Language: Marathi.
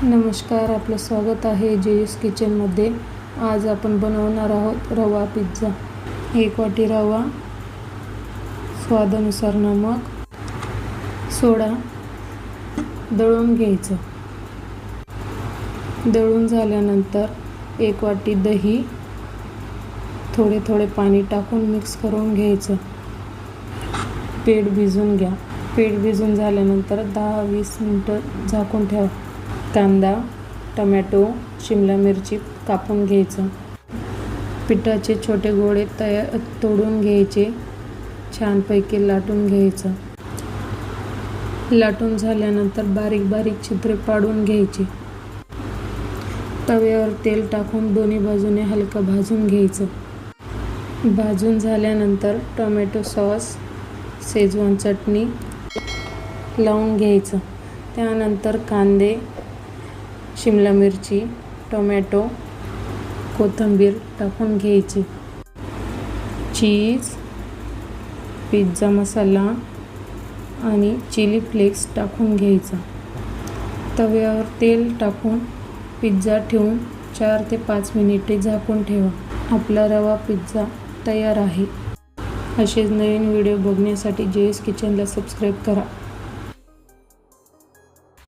नमस्कार, आपलं स्वागत आहे जेएस किचनमध्ये। आज आपण बनवणार आहोत रवा पिझ्झा। 1 वाटी रवा, स्वादानुसार नमक, सोडा, दळून घ्यायचं। दळून झाल्यानंतर 1 वाटी दही, थोडे थोडे पाणी टाकून मिक्स करून घ्यायचं। पीठ भिजून घ्या। पीठ भिजून झाल्यानंतर 10-20 मिनिटं झाकून ठेवा। कांदा, टोमॅटो, शिमला मिरची कापून घ्यायचं। पिठाचे छोटे गोळे तोडून घ्यायचे। छानपैकी लाटून घ्यायचं। लाटून झाल्यानंतर बारीक बारीक छिद्रे पाडून घ्यायची। तव्यावर तेल टाकून दोन्ही बाजूने हलकं भाजून घ्यायचं। भाजून झाल्यानंतर टोमॅटो सॉस, शेजवान चटणी लावून घ्यायचं। त्यानंतर कांदे, शिमला मिरची, टोमॅटो, कोथिंबीर टाकून घ्यायची। चीज, पिझ्झा मसाला आणि चिली फ्लेक्स टाकून घ्यायचा। तव्यावर तेल टाकून पिझ्झा ठेवून 4 ते 5 मिनिटे झाकून ठेवा। आपला रवा पिझ्झा तयार आहे। असेच नवीन व्हिडिओ बघण्यासाठी जेएस किचनला सबस्क्राईब करा।